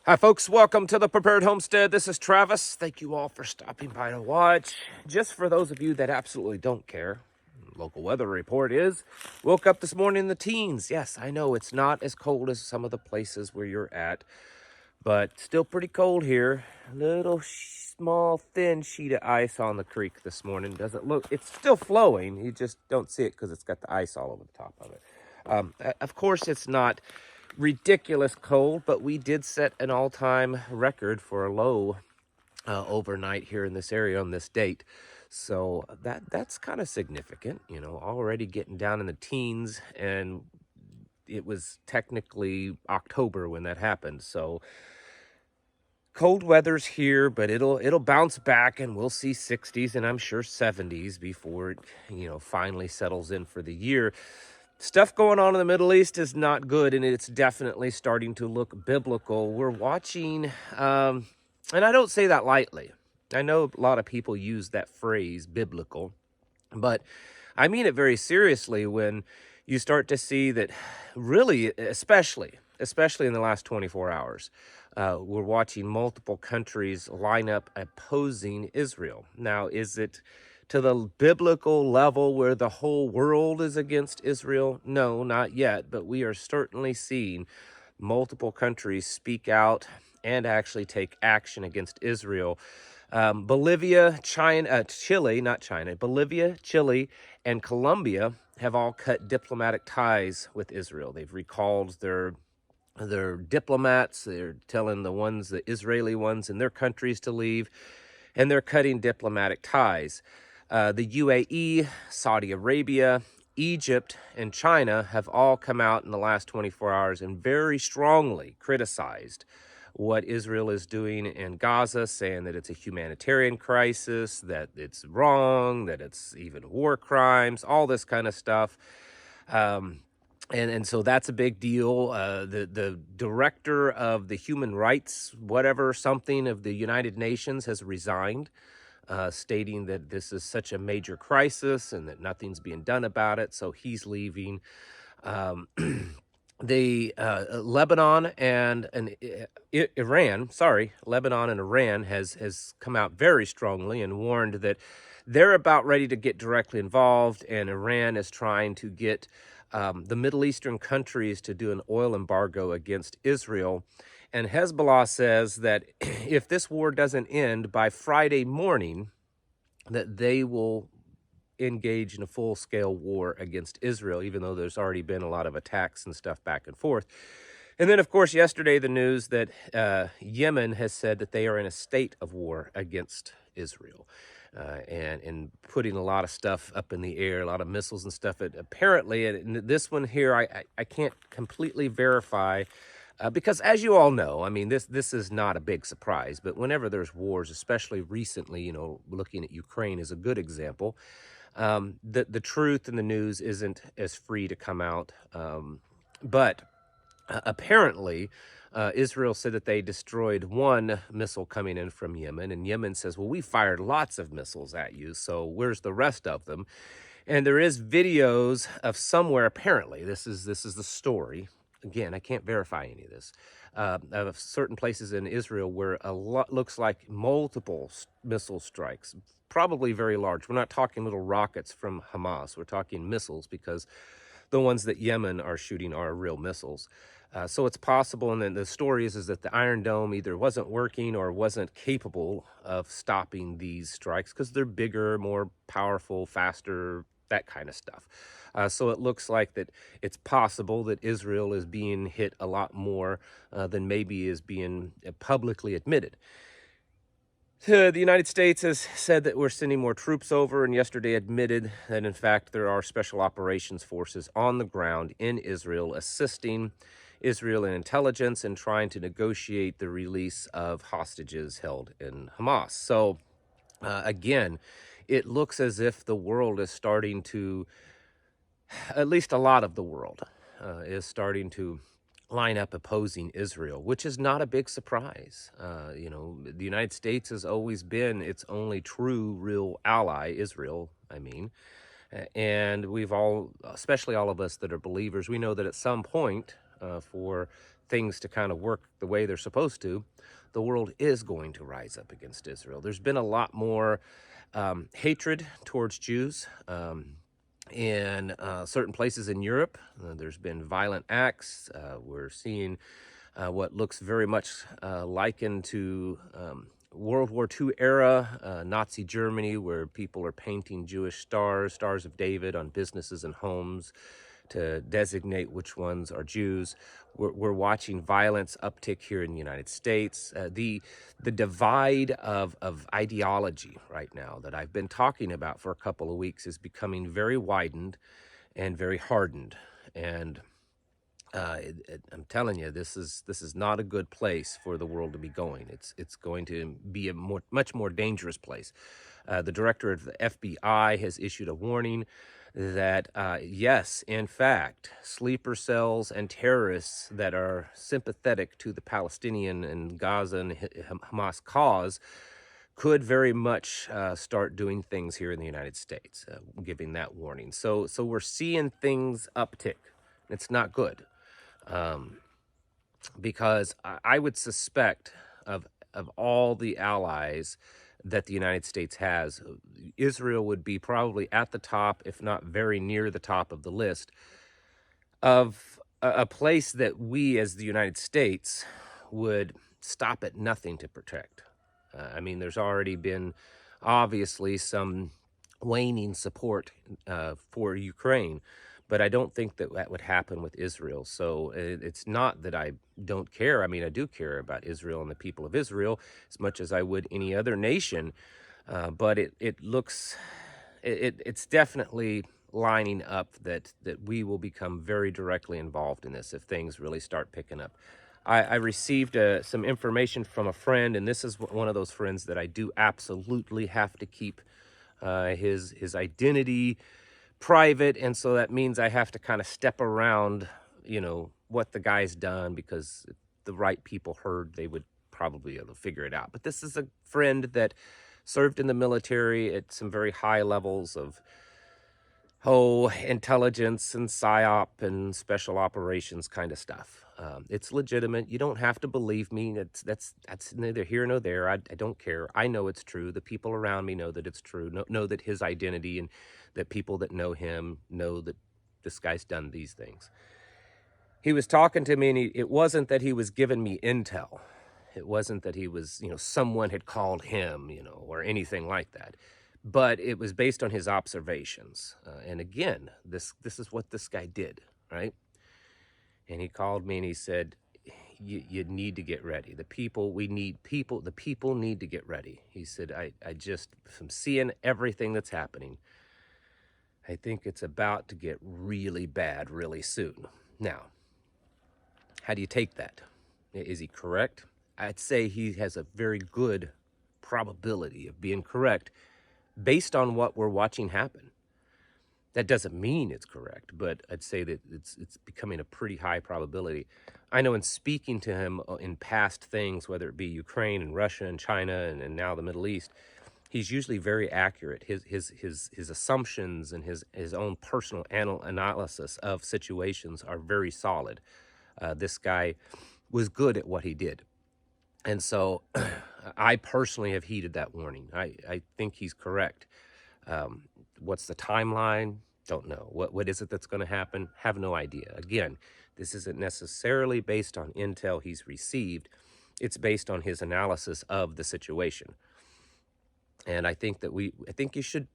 Hi folks, welcome to the Prepared Homestead. This is Travis. Thank you all for stopping by to watch. Just for those of you that absolutely don't care, local weather report is, woke up this morning in the teens. Yes, I know it's not as cold as some of the places where you're at, but still pretty cold here. Little small thin sheet of ice on the creek this morning. Doesn't look, it's still flowing. You just don't see it because it's got the ice all over the top of it. Of course, it's not ridiculous cold, but we did set an all-time record for a low overnight here in this area on this date. So that's kind of significant, you know, already getting down in the teens, and it was technically October when that happened. So cold weather's here, but it'll bounce back, and we'll see 60s and I'm sure 70s before it, finally settles in for the year. Stuff going on in the Middle East is not good, and it's definitely starting to look biblical. We're watching, and I don't say that lightly. I know a lot of people use that phrase, biblical, but I mean it very seriously when you start to see that really, especially in the last 24 hours, we're watching multiple countries line up opposing Israel. Now, is it to the biblical level where the whole world is against Israel? No, not yet, but we are certainly seeing multiple countries speak out and actually take action against Israel. Bolivia, Bolivia, Chile, and Colombia have all cut diplomatic ties with Israel. They've recalled their diplomats. They're telling the Israeli ones in their countries to leave, and they're cutting diplomatic ties. The UAE, Saudi Arabia, Egypt, and China have all come out in the last 24 hours and very strongly criticized what Israel is doing in Gaza, saying that it's a humanitarian crisis, that it's wrong, that it's even war crimes, all this kind of stuff. And so that's a big deal. The director of the human rights, something of the United Nations has resigned, stating that this is such a major crisis and that nothing's being done about it. So he's leaving. Lebanon and Iran has come out very strongly and warned that they're about ready to get directly involved, and Iran is trying to get the Middle Eastern countries to do an oil embargo against Israel. And Hezbollah says that if this war doesn't end by Friday morning, that they will engage in a full-scale war against Israel, even though there's already been a lot of attacks and stuff back and forth. And then, of course, yesterday, the news that Yemen has said that they are in a state of war against Israel, and putting a lot of stuff up in the air, a lot of missiles and stuff. Apparently, and this one here, I can't completely verify, because as you all know, I mean, this is not a big surprise, but whenever there's wars, especially recently, looking at Ukraine is a good example. The truth in the news isn't as free to come out, but apparently Israel said that they destroyed one missile coming in from Yemen, and Yemen says, well, we fired lots of missiles at you, so where's the rest of them? And there is videos of somewhere, apparently, this is the story. Again, I can't verify any of this, of certain places in Israel where looks like multiple missile strikes, probably very large. We're not talking little rockets from Hamas. We're talking missiles, because the ones that Yemen are shooting are real missiles. So it's possible, and then the story is that the Iron Dome either wasn't working or wasn't capable of stopping these strikes because they're bigger, more powerful, faster, that kind of stuff. So it looks like that it's possible that Israel is being hit a lot more than maybe is being publicly admitted. The United States has said that we're sending more troops over, and yesterday admitted that, in fact, there are special operations forces on the ground in Israel assisting Israel in intelligence and trying to negotiate the release of hostages held in Hamas. So, again, it looks as if the world is starting to, at least a lot of the world, is starting to line up opposing Israel, which is not a big surprise. The United States has always been its only true, real ally, Israel, and we've all, especially all of us that are believers, we know that at some point, for things to kind of work the way they're supposed to, the world is going to rise up against Israel. There's been a lot more hatred towards Jews in certain places in Europe. There's been violent acts. We're seeing what looks very much likened to World War II era, Nazi Germany, where people are painting Jewish stars, Stars of David, on businesses and homes to designate which ones are Jews. We're watching violence uptick here in the United States. The divide of ideology right now that I've been talking about for a couple of weeks is becoming very widened and very hardened. And I'm telling you, this is not a good place for the world to be going. It's going to be a much more dangerous place. The director of the FBI has issued a warning that yes, in fact, sleeper cells and terrorists that are sympathetic to the Palestinian and Gaza and Hamas cause could very much start doing things here in the United States, giving that warning. So we're seeing things uptick. It's not good. Because I would suspect of all the allies that the United States has, Israel would be probably at the top, if not very near the top of the list, of a place that we as the United States would stop at nothing to protect. I mean, there's already been obviously some waning support for Ukraine, but I don't think that that would happen with Israel. So it's not that I don't care. I mean, I do care about Israel and the people of Israel as much as I would any other nation. But it's definitely lining up that we will become very directly involved in this if things really start picking up. I received some information from a friend, and this is one of those friends that I do absolutely have to keep his identity private, and so that means I have to kind of step around, what the guy's done, because if the right people heard, they would probably be able to figure it out. But this is a friend that served in the military at some very high levels of intelligence and psyop and special operations kind of stuff. It's legitimate. You don't have to believe me. That's neither here nor there. I don't care. I know it's true. The people around me know that it's true. Know that his identity, and that people that know him know that this guy's done these things. He was talking to me, and it wasn't that he was giving me intel. It wasn't that he was, someone had called him, or anything like that. But it was based on his observations. And again, this is what this guy did, right? And he called me and he said, you need to get ready. The people need to get ready. He said, I just, from seeing everything that's happening, I think it's about to get really bad really soon. Now, how do you take that? Is he correct? I'd say he has a very good probability of being correct based on what we're watching happen. That doesn't mean it's correct, but I'd say that it's becoming a pretty high probability. I know in speaking to him in past things, whether it be Ukraine and Russia and China and now the Middle East, he's usually very accurate. His assumptions and his own personal analysis of situations are very solid. This guy was good at what he did. And so I personally have heeded that warning. I think he's correct. What's the timeline? Don't know. What is it that's going to happen? Have no idea. Again, this isn't necessarily based on intel he's received. It's based on his analysis of the situation. And I think you should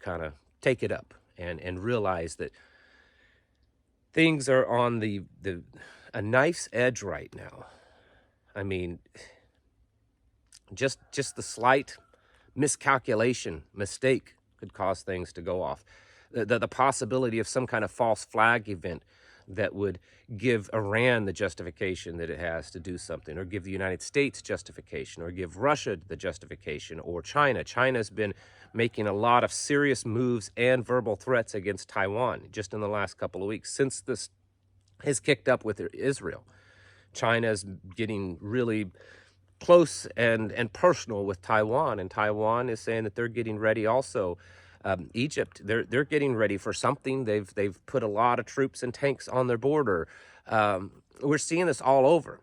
kind of take it up and realize that things are on a knife's edge right now. I mean, just the slight miscalculation, mistake could cause things to go off. The possibility of some kind of false flag event that would give Iran the justification that it has to do something, or give the United States justification, or give Russia the justification, or China. China's been making a lot of serious moves and verbal threats against Taiwan just in the last couple of weeks since this has kicked up with Israel. China's getting really close and personal with Taiwan, and Taiwan is saying that they're getting ready also. Egypt, they're getting ready for something. They've put a lot of troops and tanks on their border. We're seeing this all over.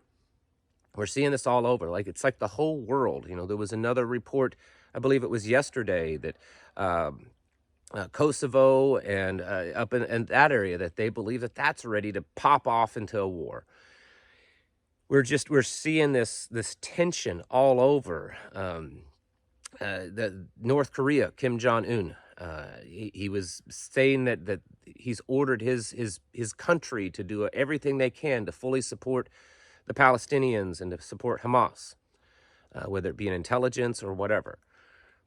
We're seeing this all over. Like, it's like the whole world. You know, there was another report, I believe it was yesterday, that Kosovo and up in that area, that they believe that that's ready to pop off into a war. We're seeing this tension all over. The North Korea, Kim Jong-un, he was saying that he's ordered his country to do everything they can to fully support the Palestinians and to support Hamas, whether it be in intelligence or whatever.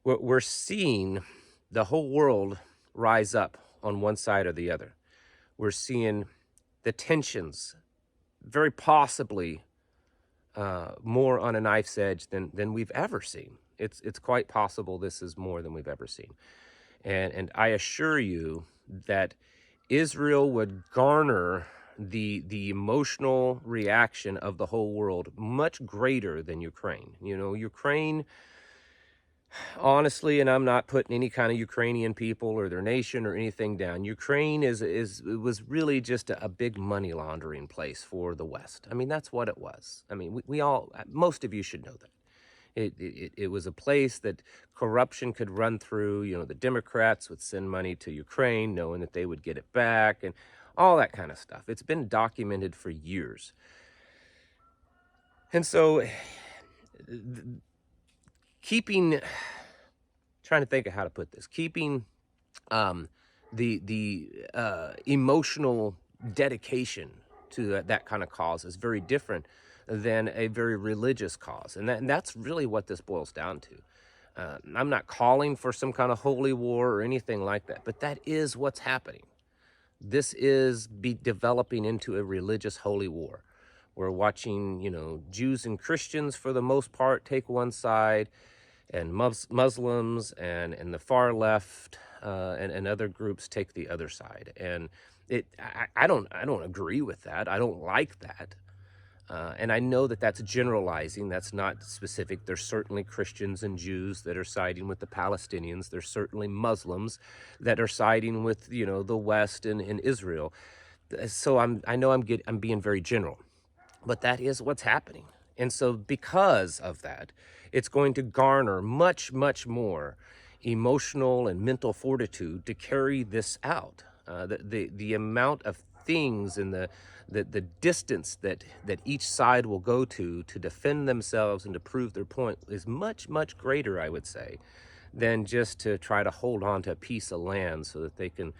We're seeing the whole world rise up on one side or the other. We're seeing the tensions very possibly more on a knife's edge than we've ever seen. It's quite possible this is more than we've ever seen. And I assure you that Israel would garner the emotional reaction of the whole world much greater than Ukraine. You know, Ukraine, honestly, and I'm not putting any kind of Ukrainian people or their nation or anything down. Ukraine was really just a big money laundering place for the West. I mean, that's what it was. I mean, we all, most of you should know that. It was a place that corruption could run through. You know, the Democrats would send money to Ukraine knowing that they would get it back and all that kind of stuff. It's been documented for years. And so trying to think of how to put this, keeping the emotional dedication to that kind of cause is very different than a very religious cause. And that's really what this boils down to. I'm not calling for some kind of holy war or anything like that, but that is what's happening. This is developing into a religious holy war. We're watching, you know, Jews and Christians for the most part take one side, and Muslims and the far left and other groups take the other side. And I don't agree with that. I don't like that. And I know that that's generalizing. That's not specific. There's certainly Christians and Jews that are siding with the Palestinians. There's certainly Muslims that are siding with, you know, the West and Israel. So I know I'm being very general, but that is what's happening. And so because of that, it's going to garner much, much more emotional and mental fortitude to carry this out. The amount of things and the distance that each side will go to defend themselves and to prove their point is much, much greater, I would say, than just to try to hold on to a piece of land so that they can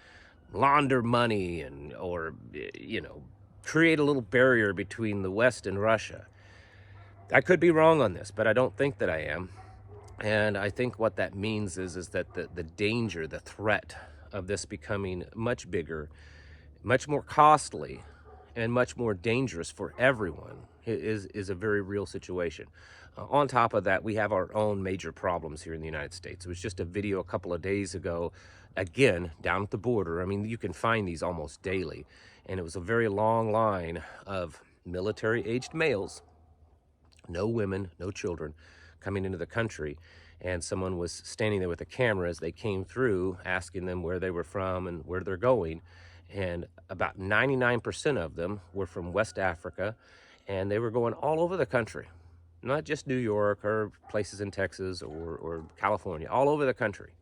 launder money or you know, create a little barrier between the West and Russia. I could be wrong on this, but I don't think that I am. And I think what that means is that the danger, the threat of this becoming much bigger, much more costly, and much more dangerous for everyone is a very real situation. On top of that, we have our own major problems here in the United States. It was just a video a couple of days ago, again, down at the border. I mean, you can find these almost daily. And it was a very long line of military-aged males, no women, no children, coming into the country. And someone was standing there with a camera as they came through, asking them where they were from and where they're going. And about 99% of them were from West Africa, and they were going all over the country, not just New York or places in Texas or California, all over the country.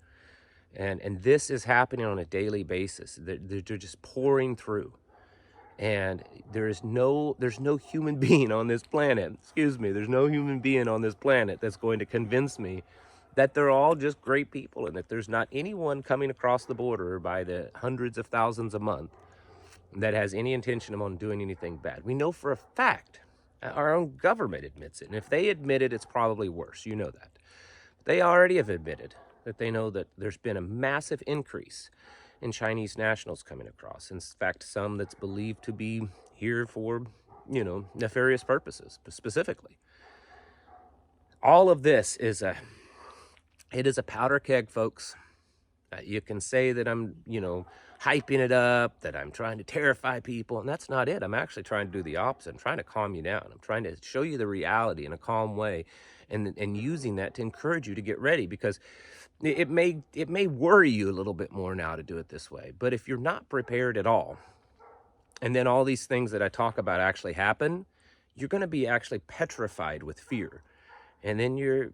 And this is happening on a daily basis. They're just pouring through. And there's no human being on this planet, there's no human being on this planet that's going to convince me that they're all just great people and that there's not anyone coming across the border by the hundreds of thousands a month that has any intention of doing anything bad. We know for a fact, our own government admits it. And if they admit it, it's probably worse. You know that. They already have admitted that they know that there's been a massive increase in Chinese nationals coming across. In fact, some that's believed to be here for, you know, nefarious purposes, specifically. All of this is a powder keg, folks. You can say that I'm, you know, hyping it up, that I'm trying to terrify people, and that's not it. I'm actually trying to do the opposite. I'm trying to calm you down. I'm trying to show you the reality in a calm way, and using that to encourage you to get ready, because it may worry you a little bit more now to do it this way. But if you're not prepared at all, and then all these things that I talk about actually happen, you're going to be actually petrified with fear. And then you're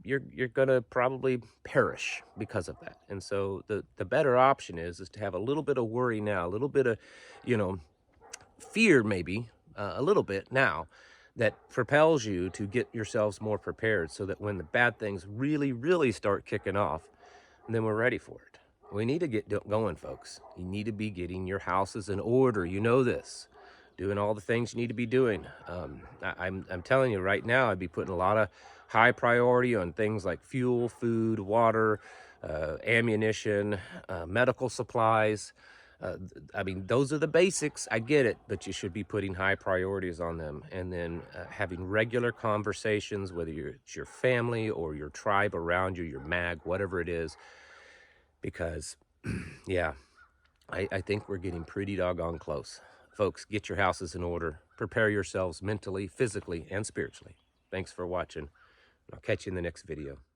going to probably perish because of that. And so the better option is to have a little bit of worry now, a little bit of, you know, fear maybe, a little bit now, that propels you to get yourselves more prepared, so that when the bad things really start kicking off, then we're ready for it. We need to get going, folks. You need to be getting your houses in order. You know this. Doing all the things you need to be doing. I'm telling you right now, I'd be putting a lot of high priority on things like fuel, food, water, ammunition, medical supplies. I mean, those are the basics. I get it, but you should be putting high priorities on them, and then having regular conversations, whether it's your family or your tribe around you, your mag, whatever it is, because yeah, I think we're getting pretty doggone close. Folks, get your houses in order. Prepare yourselves mentally, physically, and spiritually. Thanks for watching. I'll catch you in the next video.